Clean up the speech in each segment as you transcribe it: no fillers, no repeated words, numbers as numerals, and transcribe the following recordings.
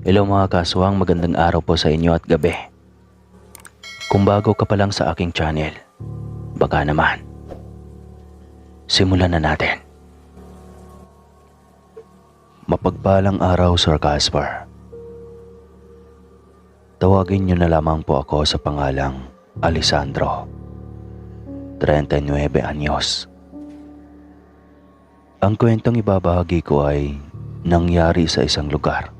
Hello mga kaswang, magandang araw po sa inyo at gabi. Kung bago ka pa lang sa aking channel, baka naman, simulan na natin. Mapagpalang araw, Sir Casper. Tawagin niyo na lamang po ako sa pangalang Alessandro, 39 anyos. Ang kwentong ibabahagi ko ay nangyari sa isang lugar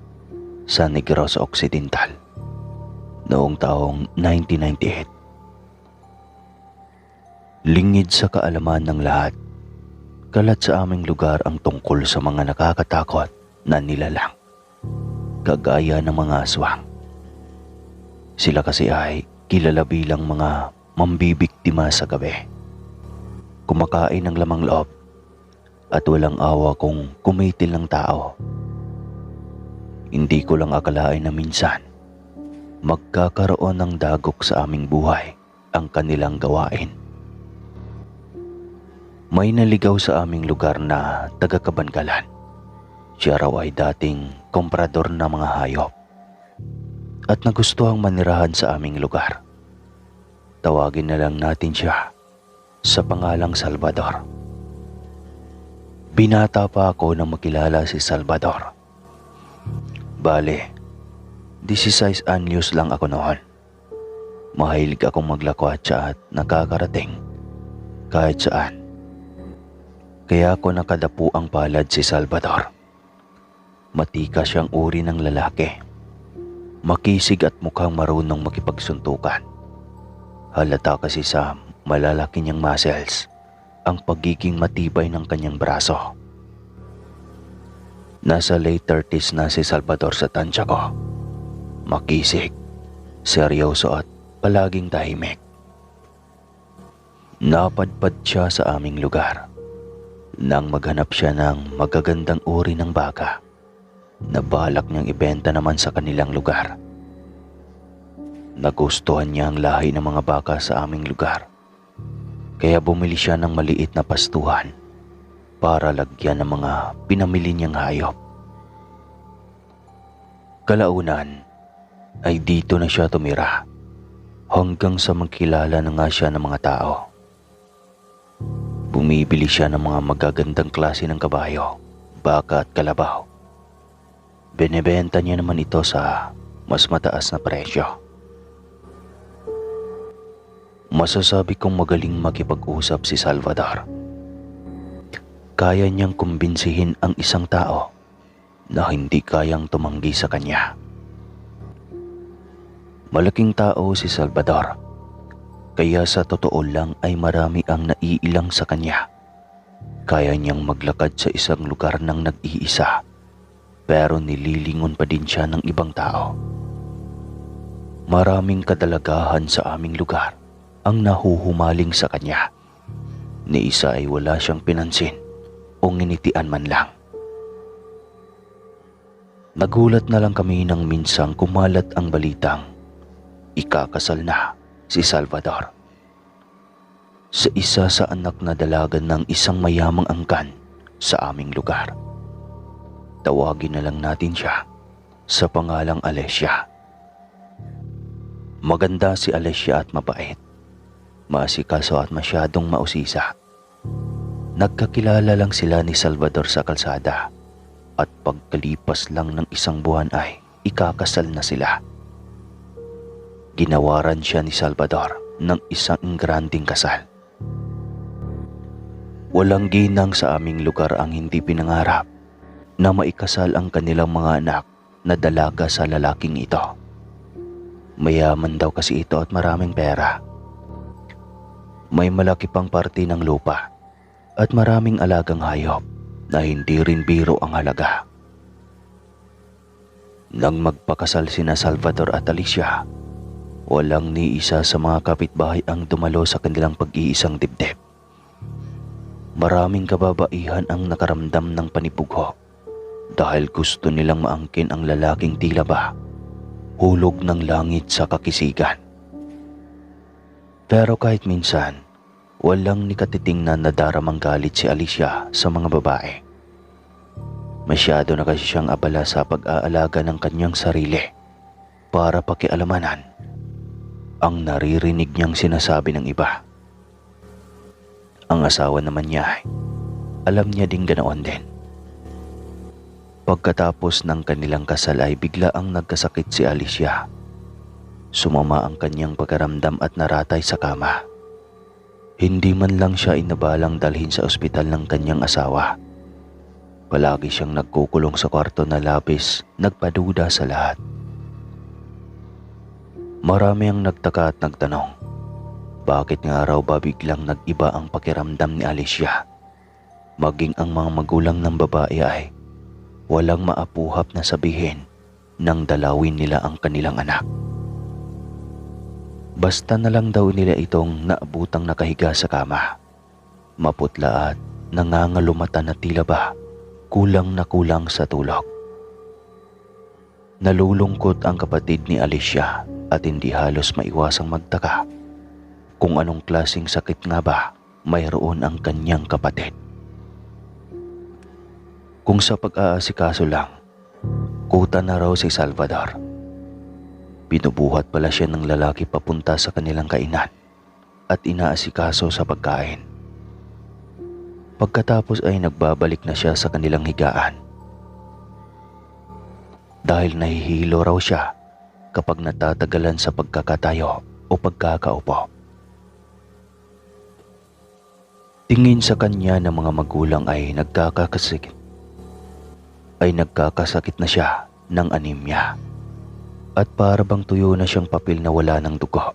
sa Negros Occidental noong taong 1998. Lingid sa kaalaman ng lahat, kalat sa aming lugar ang tungkol sa mga nakakatakot na nilalang, kagaya ng mga aswang. Sila kasi ay kilala bilang mga mambibiktima sa gabi, kumakain ng lamang loob at walang awa kung kumitil ng tao. Hindi ko lang akalain na minsan magkakaroon ng dagok sa aming buhay ang kanilang gawain. May naligaw sa aming lugar na taga-Kabangalan. Siya raw ay dating komprador ng mga hayop at nagustuhang manirahan sa aming lugar. Tawagin na lang natin siya sa pangalang Salvador. Binata pa ako nang makilala si Salvador. Bale, 16 anyos lang ako noon. Mahilig akong maglakwatsa at nakakarating kahit saan. Kaya ako nakadapu ang palad si Salvador. Matikas siyang uri ng lalaki. Makisig at mukhang marunong makipagsuntukan. Halata kasi sa malalaki niyang muscles ang pagiging matibay ng kanyang braso. Nasa late 30s na si Salvador sa tansya ko. Makisig, seryoso at palaging tahimik. Napadpad siya sa aming lugar nang maghanap siya ng magagandang uri ng baka na balak niyang ibenta naman sa kanilang lugar. Nagustuhan niya ang lahi ng mga baka sa aming lugar, kaya bumili siya ng maliit na pastuhan para lagyan ng mga pinamili niyang hayop. Kalaunan ay dito na siya tumira hanggang sa magkilala na nga siya ng mga tao. Bumibili siya ng mga magagandang klase ng kabayo, baka at kalabaw. Binebenta niya naman ito sa mas mataas na presyo. Masasabi kong magaling makipag-usap si Salvador. Kaya niyang kumbinsihin ang isang tao na hindi kayang tumanggi sa kanya. Malaking tao si Salvador, kaya sa totoo lang ay marami ang naiilang sa kanya. Kaya niyang maglakad sa isang lugar ng nag-iisa, pero nililingon pa din siya ng ibang tao. Maraming kadalagahan sa aming lugar ang nahuhumaling sa kanya. Ni isa ay wala siyang pinansin o nginitian man lang. Nagulat na lang kami nang minsang kumalat ang balitang ikakasal na si Salvador sa isa sa anak na dalaga ng isang mayamang angkan sa aming lugar. Tawagin na lang natin siya sa pangalang Alessia. Maganda si Alessia at mabait, maasikaso at masyadong mausisa. Nagkakilala lang sila ni Salvador sa kalsada at pagkalipas lang ng isang buwan ay ikakasal na sila. Ginawaran siya ni Salvador ng isang granding kasal. Walang ginang sa aming lugar ang hindi pinangarap na maikasal ang kanilang mga anak na dalaga sa lalaking ito. Mayaman daw kasi ito at maraming pera. May malaki pang parte ng lupa at maraming alagang hayop na hindi rin biro ang halaga. Nang magpakasal sina Salvador at Alicia, walang ni isa sa mga kapitbahay ang dumalo sa kanilang pag-iisang dibdib. Maraming kababaihan ang nakaramdam ng panibugho dahil gusto nilang maangkin ang lalaking tila ba hulog ng langit sa kakisigan. Pero kahit minsan, walang nikatitingnan na daramang galit si Alicia sa mga babae. Masyado na kasi siyang abala sa pag-aalaga ng kanyang sarili para pakialamanan ang naririnig niyang sinasabi ng iba. Ang asawa naman niya, alam niya ding ganoon din. Pagkatapos ng kanilang kasal ay bigla ang nagkasakit si Alicia. Sumama ang kanyang pagkaramdam at naratay sa kama. Hindi man lang siya inabalang dalhin sa ospital ng kanyang asawa. Palagi siyang nagkukulong sa kwarto na labis, nagpaduda sa lahat. Marami ang nagtaka at nagtanong, bakit nga raw ba biglang nag-iba ang pakiramdam ni Alicia? Maging ang mga magulang ng babae ay walang maapuhap na sabihin nang dalawin nila ang kanilang anak. Basta na lang daw nila itong naabutang nakahiga sa kama, maputla at nangangalumata na tila ba kulang na kulang sa tulog. Nalulungkot ang kapatid ni Alicia at hindi halos maiwasang magtaka kung anong klaseng sakit nga ba mayroon ang kanyang kapatid. Kung sa pag-aasikaso lang, kuta na raw si Salvador. Binubuhat pala siya ng lalaki papunta sa kanilang kainan at inaasikaso sa pagkain. Pagkatapos ay nagbabalik na siya sa kanilang higaan. Dahil nahihilo raw siya kapag natatagalan sa pagkakatayo o pagkakaupo. Tingin sa kanya ng mga magulang ay nagkakasakit na siya ng anemia at para bang tuyo na siyang papel na wala ng dugo.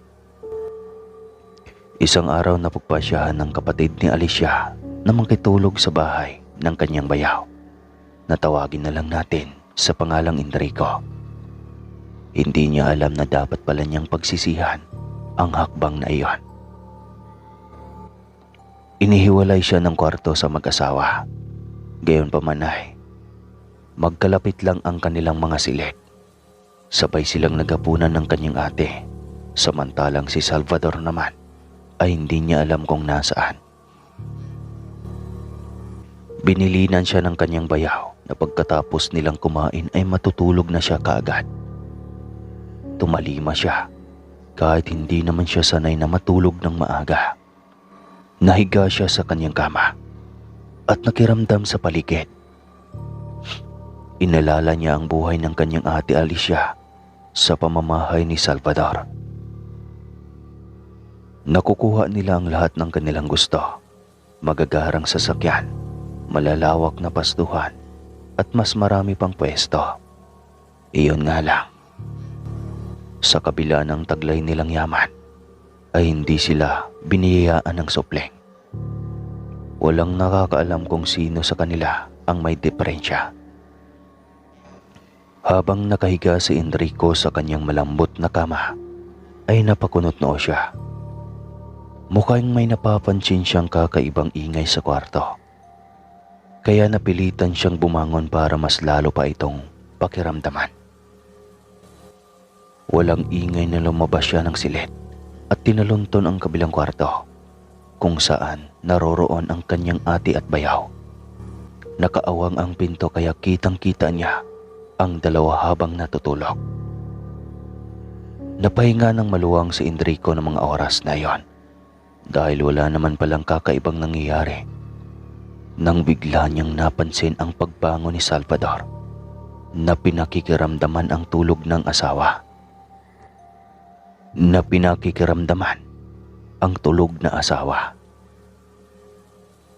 Isang araw napagpasyahan ng kapatid ni Alicia na makitulog sa bahay ng kanyang bayaw. Natawagin na lang natin sa pangalang Enrico. Hindi niya alam na dapat pala niyang pagsisihan ang hakbang na iyon. Inihiwalay siya ng kwarto sa mag-asawa. Gayon pa man ay magkalapit lang ang kanilang mga silid. Sabay silang naghapunan ng kanyang ate, samantalang si Salvador naman ay hindi niya alam kung nasaan. Binilinan siya ng kanyang bayaw na pagkatapos nilang kumain ay matutulog na siya kaagad. Tumalima siya kahit hindi naman siya sanay na matulog ng maaga. Nahiga siya sa kanyang kama at nakiramdam sa paligid. Inalala niya ang buhay ng kanyang ate Alicia sa pamamahay ni Salvador. Nakukuha nila ang lahat ng kanilang gusto. Magagarang sasakyan, malalawak na pastuhan, at mas marami pang pwesto. Iyon nga lang, sa kabila ng taglay nilang yaman, ay hindi sila biniyayaan ng supling. Walang nakakaalam kung sino sa kanila ang may diferensya. Habang nakahiga si Enrico sa kanyang malambot na kama, ay napakunot noo siya. Mukhang may napapansin siyang kakaibang ingay sa kwarto. Kaya napilitan siyang bumangon para mas lalo pa itong pakiramdaman. Walang ingay na lumabas siya ng silid at tinalunton ang kabilang kwarto kung saan naroroon ang kanyang ate at bayaw. Nakaawang ang pinto kaya kitang-kita niya ang dalawa habang natutulog. Napahinga ng maluwang si Enrico ng mga oras na iyon dahil wala naman palang kakaibang nangyayari nang bigla niyang napansin ang pagbangon ni Salvador na pinakikiramdaman ang tulog ng asawa.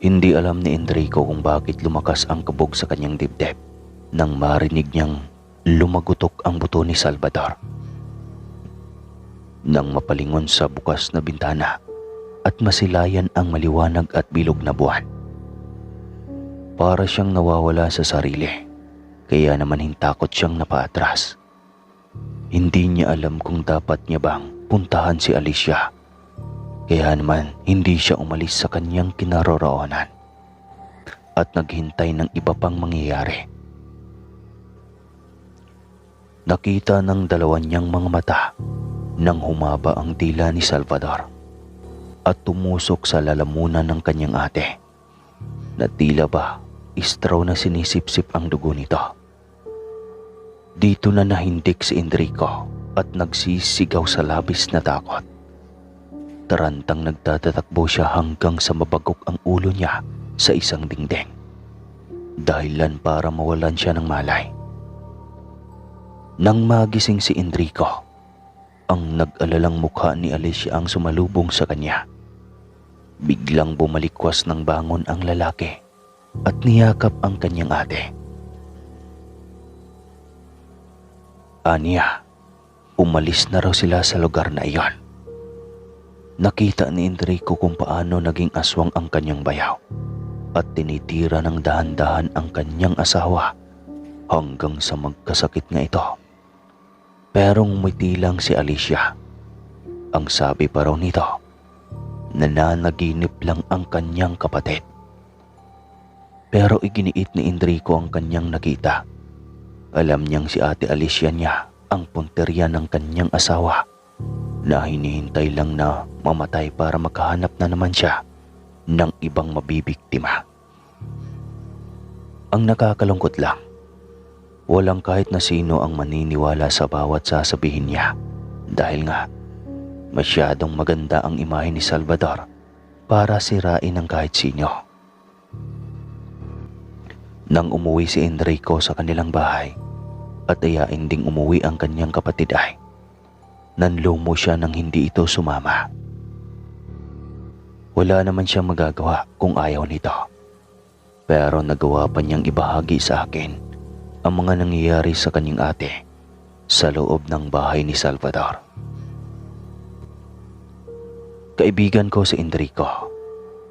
Hindi alam ni Enrico kung bakit lumakas ang kabog sa kanyang dibdib nang marinig niyang lumagutok ang buto ni Salvador. Nang mapalingon sa bukas na bintana at masilayan ang maliwanag at bilog na buwan. Para siyang nawawala sa sarili, kaya naman hintakot siyang napaatras. Hindi niya alam kung dapat niya bang puntahan si Alicia, kaya naman hindi siya umalis sa kanyang kinaroroonan at naghintay ng iba pang mangyayari. Nakita ng dalawa niyang mga mata nang humaba ang dila ni Salvador at tumusok sa lalamunan ng kanyang ate na tila ba straw na sinisipsip ang dugo nito. Dito na nahindik si Enrico at nagsisigaw sa labis na takot. Tarantang nagtatatakbo siya hanggang sa mabagok ang ulo niya sa isang dingding. Dahilan para mawalan siya ng malay. Nang magising si Enrico, ang nag-alalang mukha ni Alicia ang sumalubong sa kanya. Biglang bumalikwas ng bangon ang lalaki at niyakap ang kanyang ate. Aniya, umalis na raw sila sa lugar na iyon. Nakita ni Enrico kung paano naging aswang ang kanyang bayaw at tinitira ng dahan-dahan ang kanyang asawa hanggang sa magkasakit nga ito. Pero ngumiti lang si Alicia. Ang sabi pa raw nito, nananaginip lang ang kanyang kapatid. Pero iginiit ni Enrico ang kanyang nakita. Alam niyang si Ate Alicia niya ang punteriya ng kanyang asawa na hinihintay lang na mamatay para makahanap na naman siya ng ibang mabibiktima. Ang nakakalungkot lang, walang kahit na sino ang maniniwala sa bawat sasabihin niya dahil nga masyadong maganda ang imahe ni Salvador para sirain ng kahit sino. Nang umuwi si Enrico sa kanilang bahay at ayain ding umuwi ang kanyang kapatid ay nanlumo siya nang hindi ito sumama. Wala naman siyang magagawa kung ayaw nito. Pero nagawa pa niyang ibahagi sa akin ang mga nangyayari sa kanyang ate sa loob ng bahay ni Salvador. Kaibigan ko si Enrico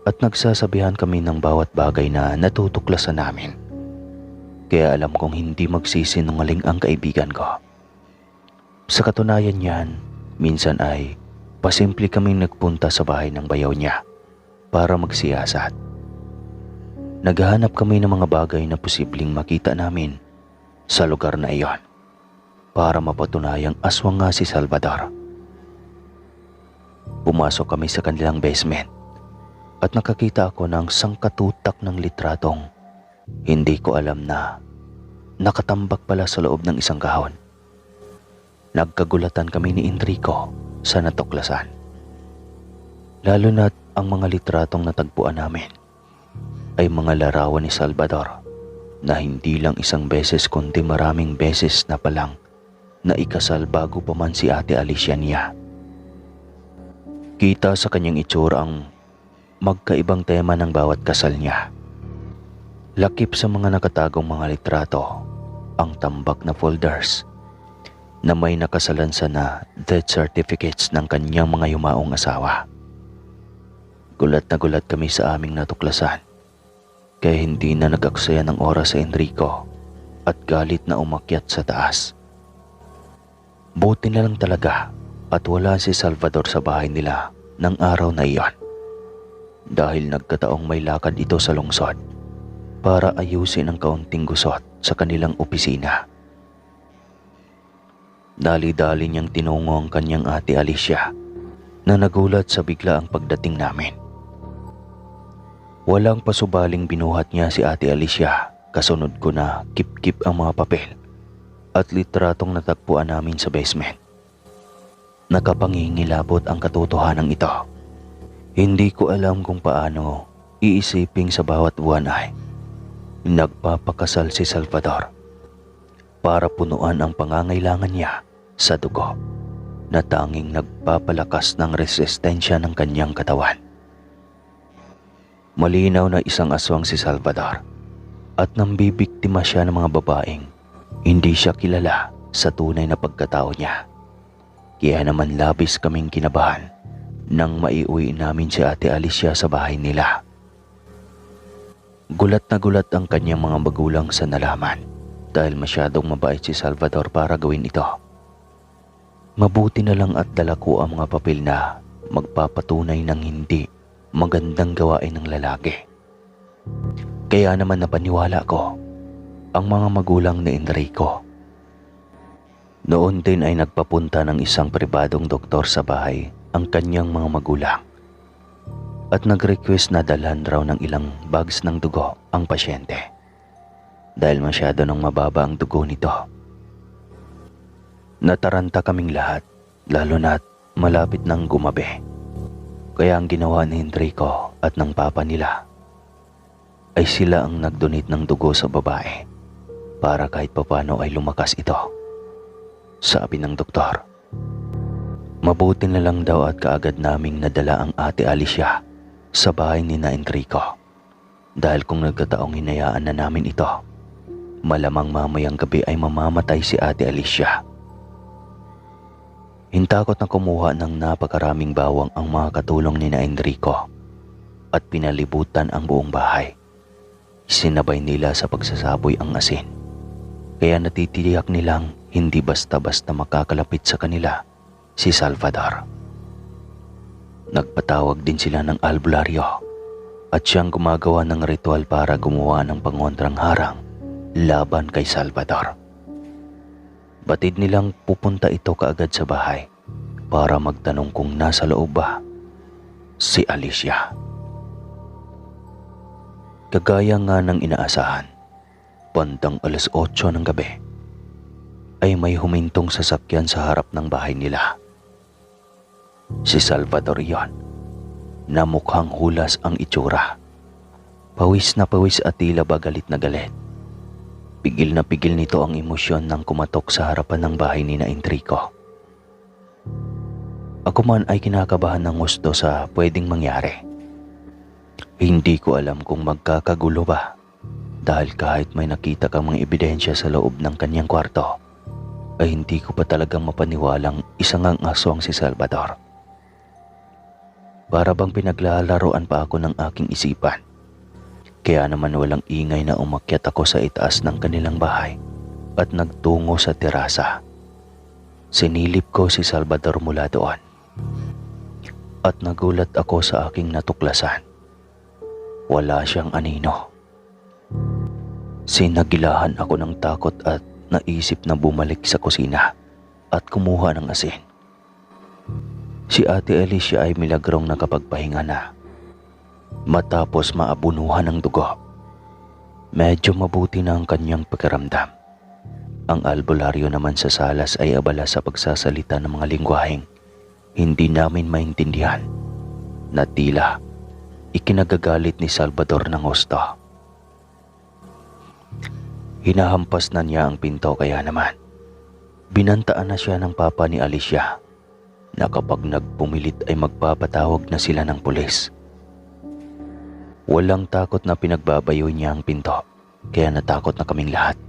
at nagsasabihan kami ng bawat bagay na natutuklasan namin. Kaya alam kong hindi magsisinungaling ang kaibigan ko. Sa katunayan niyan, minsan ay pasimple kaming nagpunta sa bahay ng bayaw niya para magsiyasat. Naghahanap kami ng mga bagay na posibleng makita namin sa lugar na iyon para mapatunayang aswang nga si Salvador. Pumasok kami sa kanilang basement at nakakita ako ng sangkatutak ng litratong hindi ko alam na nakatambak pala sa loob ng isang kahon. Nagkagulatan kami ni Enrico sa natuklasan. Lalo na't ang mga litratong natagpuan namin ay mga larawan ni Salvador na hindi lang isang beses kundi maraming beses na palang naikasal bago pa man si Ate Alicia niya. Kita sa kanyang itsura ang magkaibang tema ng bawat kasal niya. Lakip sa mga nakatagong mga litrato ang tambak na folders na may nakasalansan na death certificates ng kanyang mga yumaong asawa. Gulat na gulat kami sa aming natuklasan kaya hindi na nag-aksaya ng oras sa Enrico at galit na umakyat sa taas. Buti na lang talaga at wala si Salvador sa bahay nila ng araw na iyon dahil nagkataong may lakad ito sa lungsod para ayusin ang kaunting gusot sa kanilang opisina. Dali-dali niyang tinungo ang kanyang Ate Alicia na nagulat sa bigla ang pagdating namin. Walang pasubaling binuhat niya si Ate Alicia, kasunod ko na kip-kip ang mga papel at litratong natagpuan namin sa basement. Nakapangingilabot ang katotohanan ito. Hindi ko alam kung paano iisiping sa bawat buwan ay nagpapakasal si Salvador para punuan ang pangangailangan niya sa dugo na tanging nagpapalakas ng resistensya ng kanyang katawan. Malinaw na isang aswang si Salvador at nambibiktima siya ng mga babaeng hindi siya kilala sa tunay na pagkatao niya. Kaya naman labis kaming kinabahan nang maiuwi namin si Ate Alicia sa bahay nila. Gulat na gulat ang kanyang mga magulang sa nalaman dahil masyadong mabait si Salvador para gawin ito. Mabuti na lang at dala ko ang mga papel na magpapatunay ng hindi magandang gawain ng lalaki. Kaya naman napaniwala ko ang mga magulang ni Enrico. Noon din ay nagpapunta ng isang pribadong doktor sa bahay ang kanyang mga magulang at nag-request na dalhan raw ng ilang bags ng dugo ang pasyente. dahil masyado nang mababa ang dugo nito. Nataranta kaming lahat, lalo na't malapit nang gumabi. Kaya ang ginawa ni Enrico at ng papa nila ay sila ang nag-donate ng dugo sa babae para kahit papano ay lumakas ito. Sabi ng doktor, mabuti na lang daw at kaagad naming nadala ang ate Alicia sa bahay ni na Enrico. Dahil kung nagkataong hinayaan na namin ito, malamang mamayang gabi ay mamamatay si ate Alicia. Hintakot na kumuha ng napakaraming bawang ang mga katulong ni na Enrico at pinalibutan ang buong bahay. Sinabay nila sa pagsasaboy ang asin, kaya natitiyak nilang hindi basta-basta makakalapit sa kanila si Salvador. Nagpatawag din sila ng albularyo at siyang gumagawa ng ritual para gumawa ng pangontrang harang laban kay Salvador. Batid nilang pupunta ito kaagad sa bahay para magtanong kung nasa loob ba si Alicia. Kagaya nga ng inaasahan, bandang 8:00 ng gabi ay may humintong sasakyan sa harap ng bahay nila. Si Salvador yon, na mukhang hulas ang itsura. Pawis na pawis at tila ba galit na galit. Pigil na pigil nito ang emosyon nang kumatok sa harapan ng bahay ni na Enrico. Ako man ay kinakabahan ng gusto sa pwedeng mangyari. Hindi ko alam kung magkakagulo ba dahil kahit may nakita kang mga ebidensya sa loob ng kanyang kwarto ay hindi ko pa talagang mapaniwalang isang ang aswang si Salvador. Para bang pinaglalaroan pa ako ng aking isipan. Kaya naman walang ingay na umakyat ako sa itaas ng kanilang bahay at nagtungo sa terasa. Sinilip ko si Salvador mula doon at nagulat ako sa aking natuklasan. Wala siyang anino. Sinagilahan ako ng takot at naisip na bumalik sa kusina at kumuha ng asin. Si ate Alicia ay milagrong nakapagpahinga na matapos maabunuhan ng dugo. Medyo mabuti na ang kanyang pakiramdam. Ang albularyo naman sa salas ay abala sa pagsasalita ng mga lingwaheng hindi namin maintindihan na tila ikinagagalit ni Salvador ng husto. Hinahampas na niya ang pinto kaya naman binantaan na siya ng papa ni Alicia na kapag nagpumilit ay magpapatawag na sila ng pulis. Walang takot na pinagbabayo niya ang pinto, kaya natakot na kaming lahat.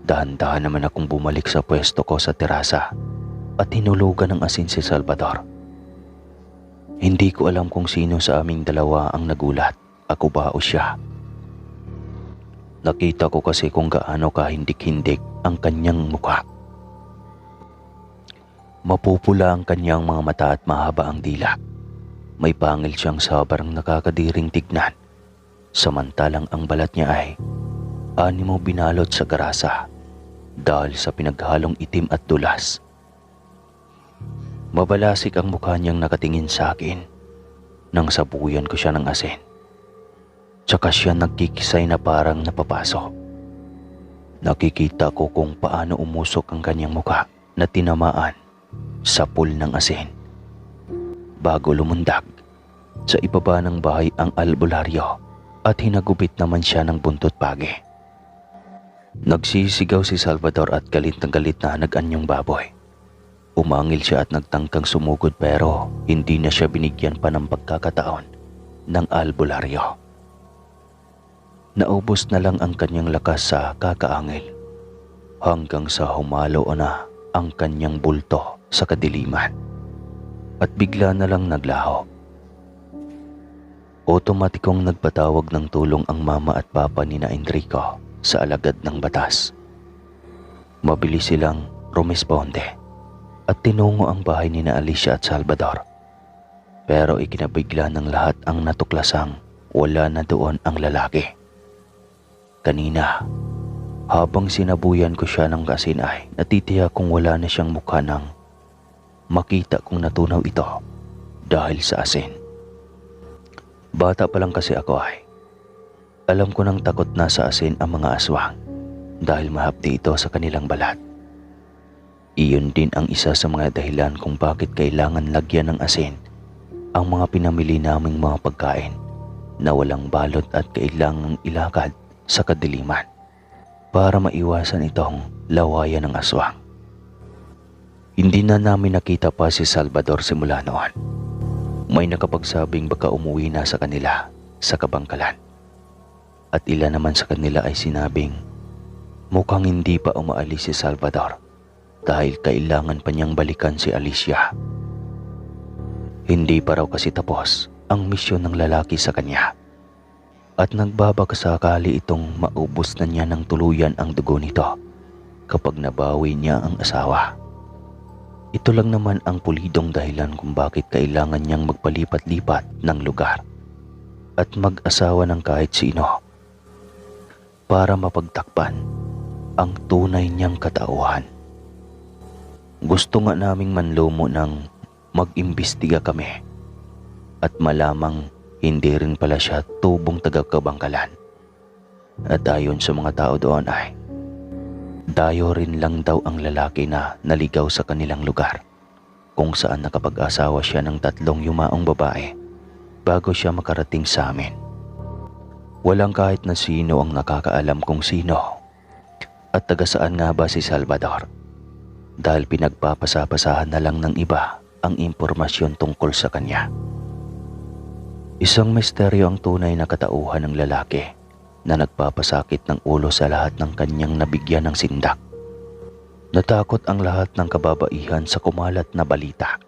Dahan-dahan naman akong bumalik sa pwesto ko sa terasa at hinulugan ng asin si Salvador. Hindi ko alam kung sino sa aming dalawa ang nagulat, ako ba o siya. Nakita ko kasi kung gaano kahindik-hindik ang kanyang mukha. Mapupula ang kanyang mga mata at mahaba ang dila. May pangil siyang sobrang nakakadiring tignan. Samantalang ang balat niya ay animo binalot sa grasa dahil sa pinaghalong itim at dulas. Mabalasik ang mukha niyang nakatingin sa akin nang sabuyan ko siya ng asin. Tsaka siya nagkikisay na parang napapasok. Nakikita ko kung paano umusok ang kanyang mukha na tinamaan sa pool ng asin. Bago lumundag, sa ibaba ng bahay ang albularyo at hinagupit naman siya ng buntot pagi. Nagsisigaw si Salvador at galit na galit na nag-anyong baboy. Umangil siya at nagtangkang sumugod pero hindi na siya binigyan pa ng pagkakataon ng albularyo. Naubos na lang ang kanyang lakas sa kakaangil hanggang sa humalo na ang kanyang bulto sa kadiliman at bigla na lang naglaho. Otomatikong nagpatawag ng tulong ang mama at papa ni na Enrico sa alagad ng batas. Mabilis silang rumesponde at tinungo ang bahay ni na Alicia at Salvador. Pero ikinabigla ng lahat ang natuklasang wala na doon ang lalaki. Kanina, habang sinabuyan ko siya ng asin ay natitiyak kung wala na siyang mukha nang makita kong natunaw ito dahil sa asin. Bata pa lang kasi ako ay Alam ko nang takot na sa asin ang mga aswang dahil mahapdi ito sa kanilang balat. Iyon din ang isa sa mga dahilan kung bakit kailangan lagyan ng asin ang mga pinamili naming mga pagkain na walang balot at kailangang ilakad sa kadiliman para maiwasan itong lawayan ng aswang. Hindi na namin nakita pa si Salvador simula noon. May nakapagsabing baka umuwi na sa kanila sa kabangkalan. At ilan naman sa kanila ay sinabing mukhang hindi pa umaalis si Salvador dahil kailangan pa niyang balikan si Alicia. Hindi pa raw kasi tapos ang misyon ng lalaki sa kanya at nagbabakasakali itong maubos na niya ng tuluyan ang dugo nito kapag nabawi niya ang asawa. Ito lang naman ang pulidong dahilan kung bakit kailangan niyang magpalipat-lipat ng lugar at mag-asawa ng kahit sino para mapagtakpan ang tunay niyang katauhan. Gusto nga naming manlumo ng mag-imbestiga kami at malamang hindi rin pala siya tubong taga-kabangkalan. At ayon sa mga tao doon ay dayo rin lang daw ang lalaki na naligaw sa kanilang lugar kung saan nakapag-asawa siya ng 3 yumaong babae bago siya makarating sa amin. Walang kahit na sino ang nakakaalam kung sino at taga saan nga ba si Salvador dahil pinagpapasapasahan na lang ng iba ang impormasyon tungkol sa kanya. Isang misteryo ang tunay na katauhan ng lalaki na nagpapasakit ng ulo sa lahat ng kanyang nabigyan ng sindak. Natakot ang lahat ng kababaihan sa kumalat na balita.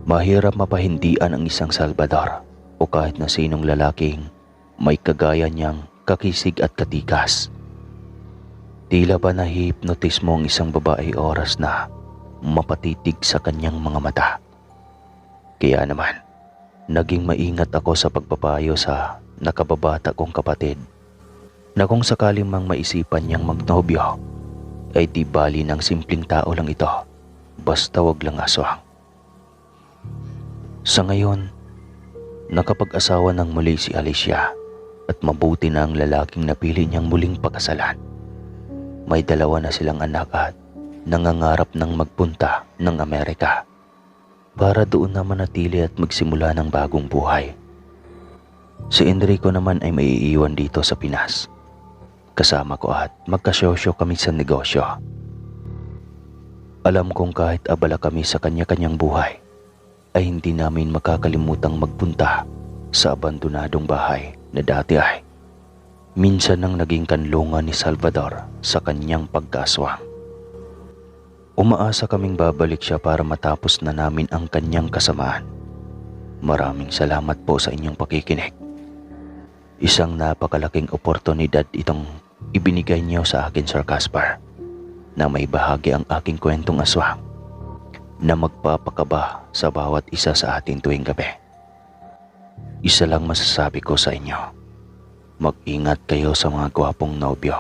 Mahirap mapahindian ang isang Salvador o kahit na sinong lalaking may kagaya niyang kakisig at katikas. Tila ba nahihipnotismo ang isang babae oras na mapatitig sa kanyang mga mata. Kaya naman, naging maingat ako sa pagpapayo sa nakababata kong kapatid na kung sakaling mang maisipan niyang magnobyo ay di bali ng simpleng tao lang ito, basta wag lang aswang. Sa ngayon, nakapag-asawa ng muli si Alicia at mabuti na ang lalaking napili niyang muling pakasalan. May 2 na silang anak at nangangarap ng magpunta ng Amerika para doon na manatili at magsimula ng bagong buhay. Si Enrico naman ay maiiwan dito sa Pinas. Kasama ko at magkasosyo kami sa negosyo. Alam kong kahit abala kami sa kanya-kanyang buhay, ay hindi namin makakalimutang magpunta sa abandonadong bahay na dati ay minsan nang naging kanlungan ni Salvador sa kanyang pagkaswang. Umaasa kaming babalik siya para matapos na namin ang kanyang kasamaan. Maraming salamat po sa inyong pakikinig. Isang napakalaking oportunidad itong ibinigay niyo sa akin, Sir Caspar, na may bahagi ang aking kwentong aswang na magpapakaba sa bawat isa sa atin tuwing gabi. Isa lang masasabi ko sa inyo, mag-ingat kayo sa mga gwapong nobyo.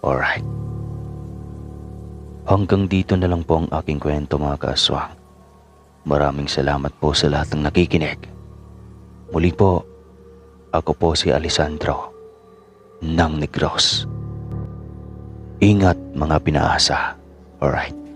Alright. Hanggang dito na lang po ang aking kwento, mga kaaswang. Maraming salamat po sa lahat ng nakikinig. Muli po, ako po si Alessandro ng Negros. Ingat mga pinaasa. Alright.